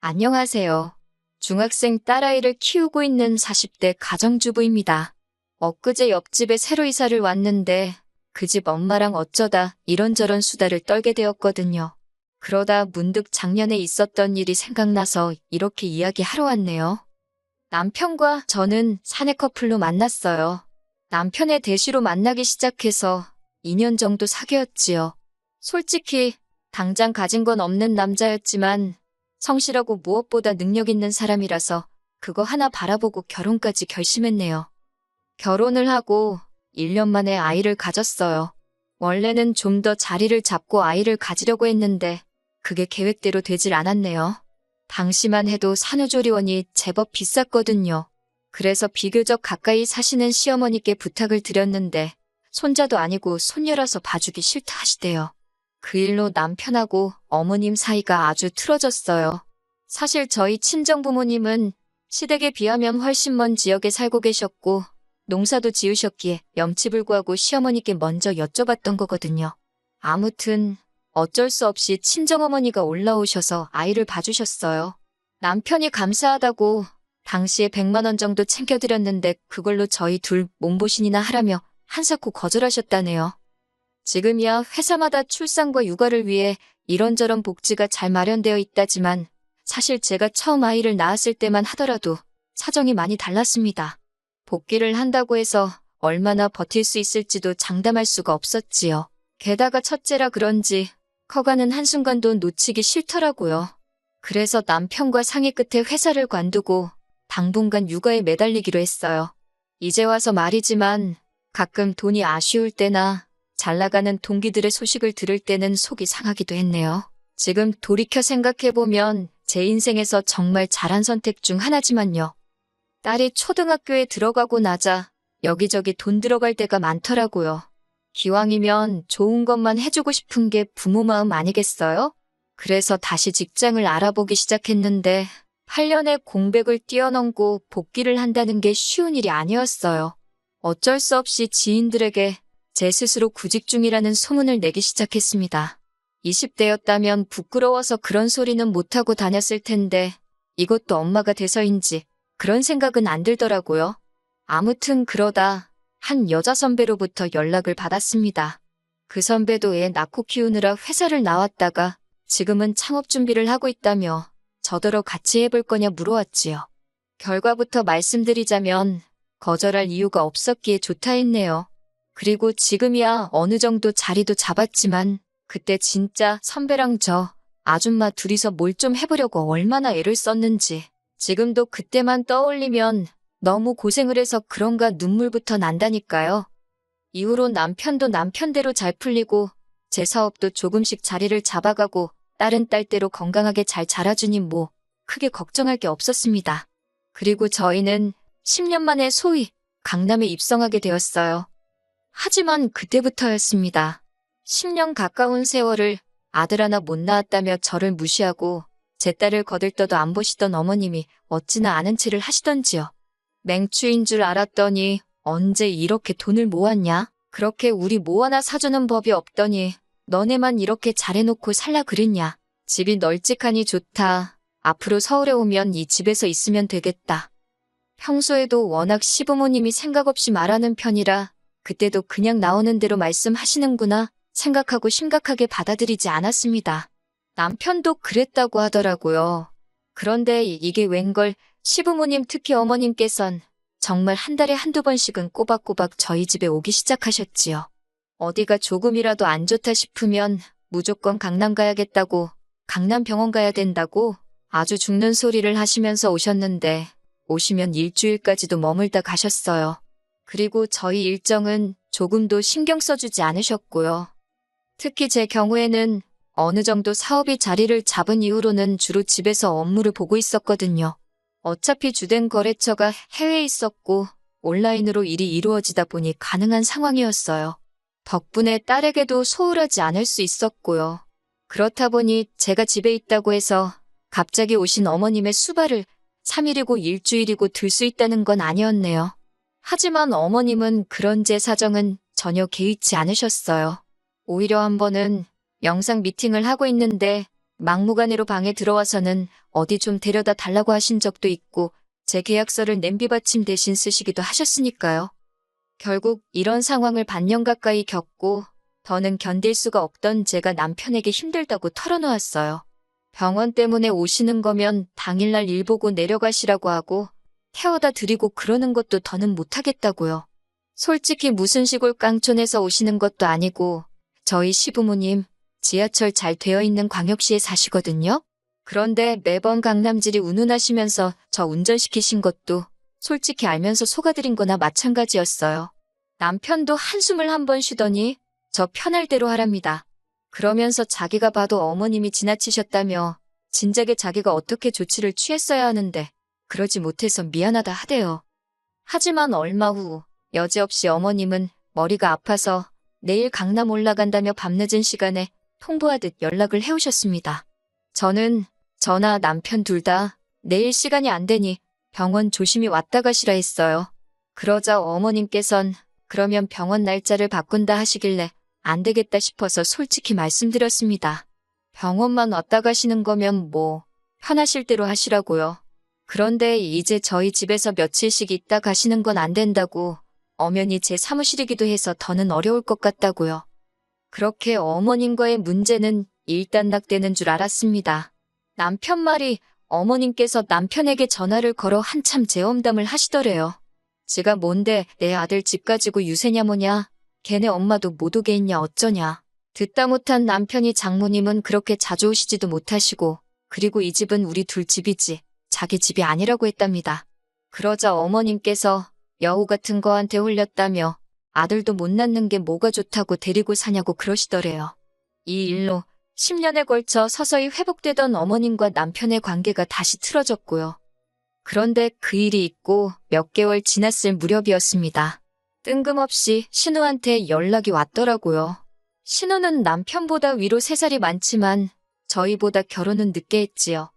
안녕하세요. 중학생 딸아이를 키우고 있는 40대 가정주부입니다. 엊그제 옆집에 새로 이사를 왔는데 그 집 엄마랑 어쩌다 이런저런 수다를 떨게 되었거든요. 그러다 문득 작년에 있었던 일이 생각나서 이렇게 이야기하러 왔네요. 남편과 저는 사내 커플로 만났어요. 남편의 대시로 만나기 시작해서 2년 정도 사귀었지요. 솔직히 당장 가진 건 없는 남자였지만 성실하고 무엇보다 능력 있는 사람이라서 그거 하나 바라보고 결혼까지 결심했네요. 결혼을 하고 1년 만에 아이를 가졌어요. 원래는 좀 더 자리를 잡고 아이를 가지려고 했는데 그게 계획대로 되질 않았네요. 당시만 해도 산후조리원이 제법 비쌌거든요. 그래서 비교적 가까이 사시는 시어머니께 부탁을 드렸는데 손자도 아니고 손녀라서 봐주기 싫다 하시대요. 그 일로 남편하고 어머님 사이가 아주 틀어졌어요. 사실 저희 친정부모님은 시댁에 비하면 훨씬 먼 지역에 살고 계셨고 농사도 지으셨기에 염치불구하고 시어머니께 먼저 여쭤봤던 거거든요. 아무튼 어쩔 수 없이 친정어머니가 올라오셔서 아이를 봐주셨어요. 남편이 감사하다고 당시에 100만 원 정도 챙겨드렸는데 그걸로 저희 둘 몸보신이나 하라며 한사코 거절하셨다네요. 지금이야 회사마다 출산과 육아를 위해 이런저런 복지가 잘 마련되어 있다지만 사실 제가 처음 아이를 낳았을 때만 하더라도 사정이 많이 달랐습니다. 복귀를 한다고 해서 얼마나 버틸 수 있을지도 장담할 수가 없었지요. 게다가 첫째라 그런지 커가는 한순간도 놓치기 싫더라고요. 그래서 남편과 상의 끝에 회사를 관두고 당분간 육아에 매달리기로 했어요. 이제 와서 말이지만 가끔 돈이 아쉬울 때나 잘 나가는 동기들의 소식을 들을 때는 속이 상하기도 했네요. 지금 돌이켜 생각해보면 제 인생에서 정말 잘한 선택 중 하나지만요. 딸이 초등학교에 들어가고 나자 여기저기 돈 들어갈 때가 많더라고요. 기왕이면 좋은 것만 해주고 싶은 게 부모 마음 아니겠어요? 그래서 다시 직장을 알아보기 시작했는데 8년의 공백을 뛰어넘고 복귀를 한다는 게 쉬운 일이 아니었어요. 어쩔 수 없이 지인들에게 제 스스로 구직 중이라는 소문을 내기 시작했습니다. 20대였다면 부끄러워서 그런 소리는 못하고 다녔을 텐데 이것도 엄마가 돼서인지 그런 생각은 안 들더라고요. 아무튼 그러다 한 여자 선배로부터 연락을 받았습니다. 그 선배도 애 낳고 키우느라 회사를 나왔다가 지금은 창업 준비를 하고 있다며 저더러 같이 해볼 거냐 물어왔지요. 결과부터 말씀드리자면 거절할 이유가 없었기에 좋다 했네요. 그리고 지금이야 어느 정도 자리도 잡았지만 그때 진짜 선배랑 저 아줌마 둘이서 뭘 좀 해보려고 얼마나 애를 썼는지 지금도 그때만 떠올리면 너무 고생을 해서 그런가 눈물부터 난다니까요. 이후로 남편도 남편대로 잘 풀리고 제 사업도 조금씩 자리를 잡아가고 딸은 딸대로 건강하게 잘 자라주니 뭐 크게 걱정할 게 없었습니다. 그리고 저희는 10년 만에 소위 강남에 입성하게 되었어요. 하지만 그때부터였습니다. 10년 가까운 세월을 아들 하나 못 낳았다며 저를 무시하고 제 딸을 거들떠도 안 보시던 어머님이 어찌나 아는 체를 하시던지요. 맹추인 줄 알았더니 언제 이렇게 돈을 모았냐? 그렇게 우리 뭐 하나 사주는 법이 없더니 너네만 이렇게 잘해놓고 살라 그랬냐? 집이 널찍하니 좋다. 앞으로 서울에 오면 이 집에서 있으면 되겠다. 평소에도 워낙 시부모님이 생각 없이 말하는 편이라 그때도 그냥 나오는 대로 말씀하시는구나 생각하고 심각하게 받아들이지 않았습니다. 남편도 그랬다고 하더라고요. 그런데 이게 웬걸 시부모님 특히 어머님께선 정말 한 달에 한두 번씩은 꼬박꼬박 저희 집에 오기 시작하셨지요. 어디가 조금이라도 안 좋다 싶으면 무조건 강남 가야겠다고 강남 병원 가야 된다고 아주 죽는 소리를 하시면서 오셨는데 오시면 일주일까지도 머물다 가셨어요. 그리고 저희 일정은 조금도 신경 써주지 않으셨고요. 특히 제 경우에는 어느 정도 사업이 자리를 잡은 이후로는 주로 집에서 업무를 보고 있었거든요. 어차피 주된 거래처가 해외에 있었고 온라인으로 일이 이루어지다 보니 가능한 상황이었어요. 덕분에 딸에게도 소홀하지 않을 수 있었고요. 그렇다 보니 제가 집에 있다고 해서 갑자기 오신 어머님의 수발을 3일이고 일주일이고 들 수 있다는 건 아니었네요. 하지만 어머님은 그런 제 사정은 전혀 개의치 않으셨어요. 오히려 한 번은 영상 미팅을 하고 있는데 막무가내로 방에 들어와서는 어디 좀 데려다 달라고 하신 적도 있고 제 계약서를 냄비 받침 대신 쓰시기도 하셨으니까요. 결국 이런 상황을 반년 가까이 겪고 더는 견딜 수가 없던 제가 남편에게 힘들다고 털어놓았어요. 병원 때문에 오시는 거면 당일날 일 보고 내려가시라고 하고 태워다 드리고 그러는 것도 더는 못하겠다고요. 솔직히 무슨 시골 깡촌에서 오시는 것도 아니고 저희 시부모님 지하철 잘 되어 있는 광역시에 사시거든요. 그런데 매번 강남질이 운운하시면서 저 운전시키신 것도 솔직히 알면서 속아드린 거나 마찬가지였어요. 남편도 한숨을 한번 쉬더니 저 편할 대로 하랍니다. 그러면서 자기가 봐도 어머님이 지나치셨다며 진작에 자기가 어떻게 조치를 취했어야 하는데 그러지 못해서 미안하다 하대요. 하지만 얼마 후 여지없이 어머님은 머리가 아파서 내일 강남 올라간다며 밤늦은 시간에 통보하듯 연락을 해오셨습니다. 저는 저나 남편 둘 다 내일 시간이 안 되니 병원 조심히 왔다 가시라 했어요. 그러자 어머님께선 그러면 병원 날짜를 바꾼다 하시길래 안 되겠다 싶어서 솔직히 말씀드렸습니다. 병원만 왔다 가시는 거면 뭐 편하실 대로 하시라고요. 그런데 이제 저희 집에서 며칠씩 있다 가시는 건 안 된다고 엄연히 제 사무실이기도 해서 더는 어려울 것 같다고요. 그렇게 어머님과의 문제는 일단락되는 줄 알았습니다. 남편 말이 어머님께서 남편에게 전화를 걸어 한참 재험담을 하시더래요. 지가 뭔데 내 아들 집 가지고 유세냐 뭐냐. 걔네 엄마도 못 오게 했냐 어쩌냐. 듣다 못한 남편이 장모님은 그렇게 자주 오시지도 못하시고 그리고 이 집은 우리 둘 집이지 자기 집이 아니라고 했답니다. 그러자 어머님께서 여우 같은 거한테 홀렸다며 아들도 못 낳는 게 뭐가 좋다고 데리고 사냐고 그러시더래요. 이 일로 10년에 걸쳐 서서히 회복되던 어머님과 남편의 관계가 다시 틀어졌고요. 그런데 그 일이 있고 몇 개월 지났을 무렵이었습니다. 뜬금없이 신우한테 연락이 왔더라고요. 신우는 남편보다 위로 3살이 많지만 저희보다 결혼은 늦게 했지요.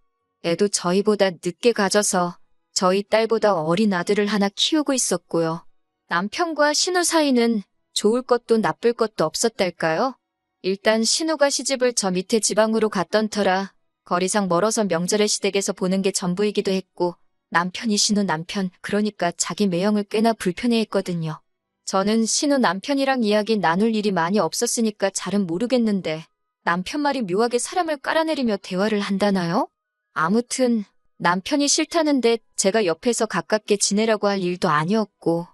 애도 저희보다 늦게 가져서 저희 딸보다 어린 아들을 하나 키우고 있었고요. 남편과 신우 사이는 좋을 것도 나쁠 것도 없었달까요? 일단 신우가 시집을 저 밑에 지방으로 갔던 터라 거리상 멀어서 명절에 시댁에서 보는 게 전부이기도 했고 남편이 신우 남편 그러니까 자기 매형을 꽤나 불편해했거든요. 저는 신우 남편이랑 이야기 나눌 일이 많이 없었으니까 잘은 모르겠는데 남편 말이 묘하게 사람을 깔아내리며 대화를 한다나요? 아무튼 남편이 싫다는데 제가 옆에서 가깝게 지내라고 할 일도 아니었고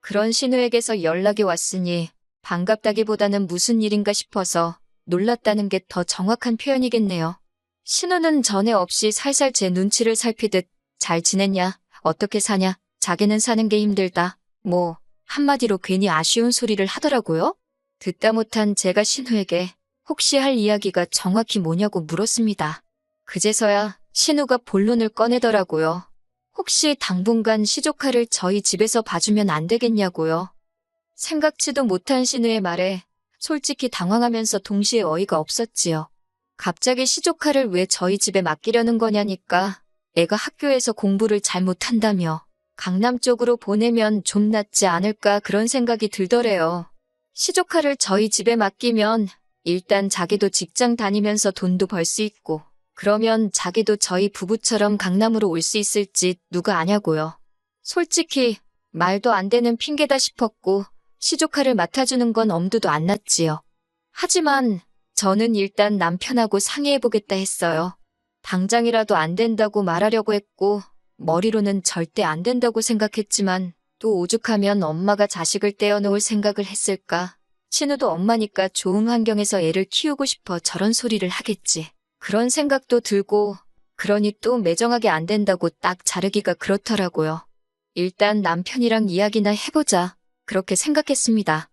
그런 신우에게서 연락이 왔으니 반갑다기보다는 무슨 일인가 싶어서 놀랐다는 게 더 정확한 표현이겠네요. 신우는 전에 없이 살살 제 눈치를 살피듯 잘 지냈냐, 어떻게 사냐, 자기는 사는 게 힘들다, 뭐 한마디로 괜히 아쉬운 소리를 하더라고요. 듣다 못한 제가 신우에게 혹시 할 이야기가 정확히 뭐냐고 물었습니다. 그제서야 신우가 본론을 꺼내더라고요. 혹시 당분간 시조카를 저희 집에서 봐주면 안 되겠냐고요. 생각지도 못한 신우의 말에 솔직히 당황하면서 동시에 어이가 없었지요. 갑자기 시조카를 왜 저희 집에 맡기려는 거냐니까 애가 학교에서 공부를 잘 못한다며 강남 쪽으로 보내면 좀 낫지 않을까 그런 생각이 들더래요. 시조카를 저희 집에 맡기면 일단 자기도 직장 다니면서 돈도 벌 수 있고 그러면 자기도 저희 부부처럼 강남으로 올 수 있을지 누가 아냐고요. 솔직히 말도 안 되는 핑계다 싶었고 시조카를 맡아주는 건 엄두도 안 났지요. 하지만 저는 일단 남편하고 상의해보겠다 했어요. 당장이라도 안 된다고 말하려고 했고 머리로는 절대 안 된다고 생각했지만 또 오죽하면 엄마가 자식을 떼어놓을 생각을 했을까. 신우도 엄마니까 좋은 환경에서 애를 키우고 싶어 저런 소리를 하겠지. 그런 생각도 들고 그러니 또 매정하게 안 된다고 딱 자르기가 그렇더라고요. 일단 남편이랑 이야기나 해보자. 그렇게 생각했습니다.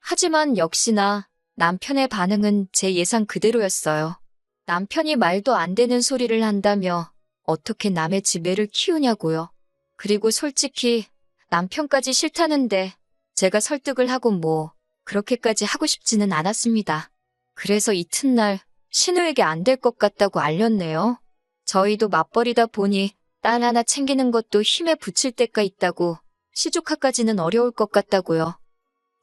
하지만 역시나 남편의 반응은 제 예상 그대로였어요. 남편이 말도 안 되는 소리를 한다며 어떻게 남의 집 애를 키우냐고요. 그리고 솔직히 남편까지 싫다는데 제가 설득을 하고 뭐 그렇게까지 하고 싶지는 않았습니다. 그래서 이튿날 신우에게 안 될 것 같다고 알렸네요. 저희도 맞벌이다 보니 딸 하나 챙기는 것도 힘에 부칠 때가 있다고 시조카까지는 어려울 것 같다고요.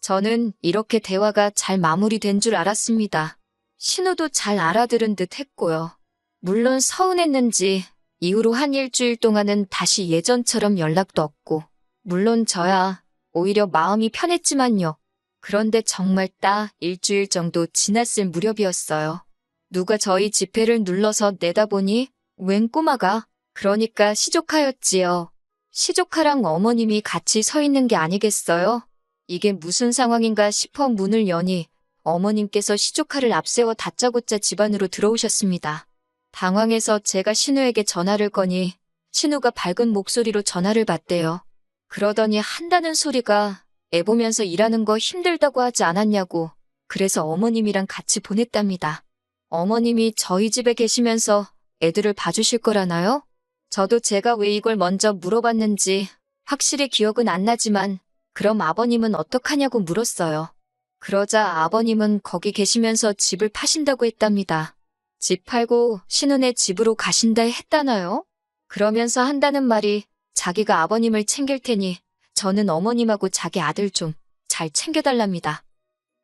저는 이렇게 대화가 잘 마무리된 줄 알았습니다. 신우도 잘 알아들은 듯 했고요. 물론 서운했는지 이후로 한 일주일 동안은 다시 예전처럼 연락도 없고, 물론 저야 오히려 마음이 편했지만요. 그런데 정말 딱 일주일 정도 지났을 무렵이었어요. 누가 저희 지폐를 눌러서 내다보니 웬 꼬마가, 그러니까 시조카였지요. 시조카랑 어머님이 같이 서 있는 게 아니겠어요? 이게 무슨 상황인가 싶어 문을 여니 어머님께서 시조카를 앞세워 다짜고짜 집 안으로 들어오셨습니다. 당황해서 제가 신우에게 전화를 거니 신우가 밝은 목소리로 전화를 받대요. 그러더니 한다는 소리가 애 보면서 일하는 거 힘들다고 하지 않았냐고, 그래서 어머님이랑 같이 보냈답니다. 어머님이 저희 집에 계시면서 애들을 봐주실 거라나요? 저도 제가 왜 이걸 먼저 물어봤는지 확실히 기억은 안 나지만 그럼 아버님은 어떡하냐고 물었어요. 그러자 아버님은 거기 계시면서 집을 파신다고 했답니다. 집 팔고 신혼의 집으로 가신다 했다나요? 그러면서 한다는 말이 자기가 아버님을 챙길 테니 저는 어머님하고 자기 아들 좀 잘 챙겨달랍니다.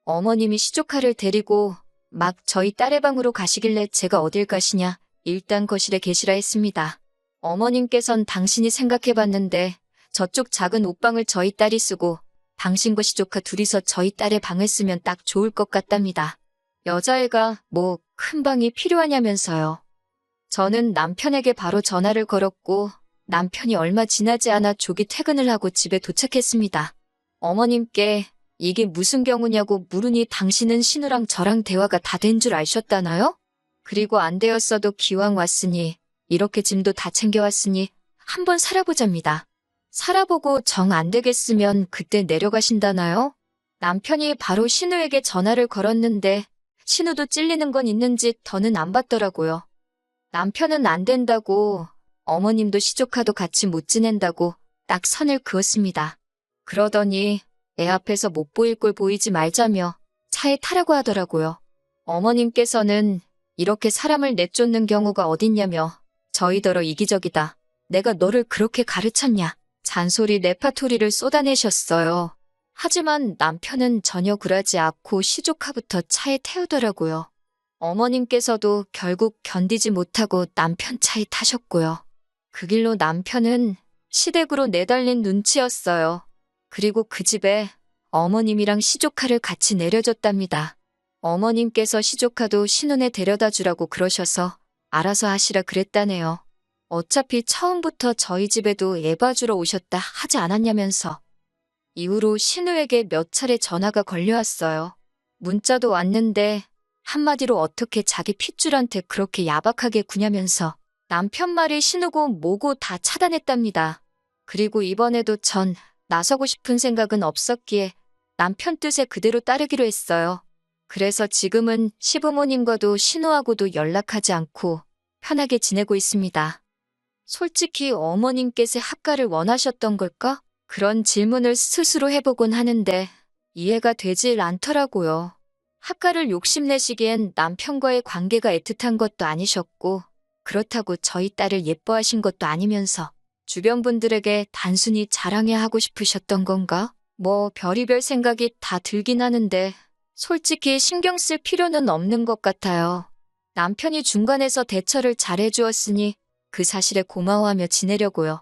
어머님이 시조카를 데리고 막 저희 딸의 방으로 가시길래 제가 어딜 가시냐, 일단 거실에 계시라 했습니다. 어머님께선 당신이 생각해봤는데 저쪽 작은 옷방을 저희 딸이 쓰고 당신과 시조카 둘이서 저희 딸의 방을 쓰면 딱 좋을 것 같답니다. 여자애가 뭐 큰 방이 필요하냐면서요. 저는 남편에게 바로 전화를 걸었고 남편이 얼마 지나지 않아 조기 퇴근을 하고 집에 도착했습니다. 어머님께 이게 무슨 경우냐고 물으니 당신은 신우랑 저랑 대화가 다 된 줄 아셨다나요? 그리고 안 되었어도 기왕 왔으니 이렇게 짐도 다 챙겨왔으니 한번 살아보잡니다. 살아보고 정 안 되겠으면 그때 내려가신다나요? 남편이 바로 신우에게 전화를 걸었는데 신우도 찔리는 건 있는지 더는 안 받더라고요. 남편은 안 된다고, 어머님도 시조카도 같이 못 지낸다고 딱 선을 그었습니다. 그러더니 애 앞에서 못 보일 꼴 보이지 말자며 차에 타라고 하더라고요. 어머님께서는 이렇게 사람을 내쫓는 경우가 어딨냐며 저희더러 이기적이다, 내가 너를 그렇게 가르쳤냐, 잔소리 레파토리를 쏟아내셨어요. 하지만 남편은 전혀 굴하지 않고 시조카부터 차에 태우더라고요. 어머님께서도 결국 견디지 못하고 남편 차에 타셨고요. 그 길로 남편은 시댁으로 내달린 눈치였어요. 그리고 그 집에 어머님이랑 시조카를 같이 내려줬답니다. 어머님께서 시조카도 신혼에 데려다 주라고 그러셔서 알아서 하시라 그랬다네요. 어차피 처음부터 저희 집에도 애 봐주러 오셨다 하지 않았냐면서. 이후로 신우에게 몇 차례 전화가 걸려왔어요. 문자도 왔는데 한마디로 어떻게 자기 핏줄한테 그렇게 야박하게 구냐면서 남편 말이 신우고 뭐고 다 차단했답니다. 그리고 이번에도 전 나서고 싶은 생각은 없었기에 남편 뜻에 그대로 따르기로 했어요. 그래서 지금은 시부모님과도 신우하고도 연락하지 않고 편하게 지내고 있습니다. 솔직히 어머님께서 합가를 원하셨던 걸까? 그런 질문을 스스로 해보곤 하는데 이해가 되질 않더라고요. 합가를 욕심내시기엔 남편과의 관계가 애틋한 것도 아니셨고 그렇다고 저희 딸을 예뻐하신 것도 아니면서 주변 분들에게 단순히 자랑해하고 싶으셨던 건가? 뭐 별의별 생각이 다 들긴 하는데 솔직히 신경 쓸 필요는 없는 것 같아요. 남편이 중간에서 대처를 잘해주었으니 그 사실에 고마워하며 지내려고요.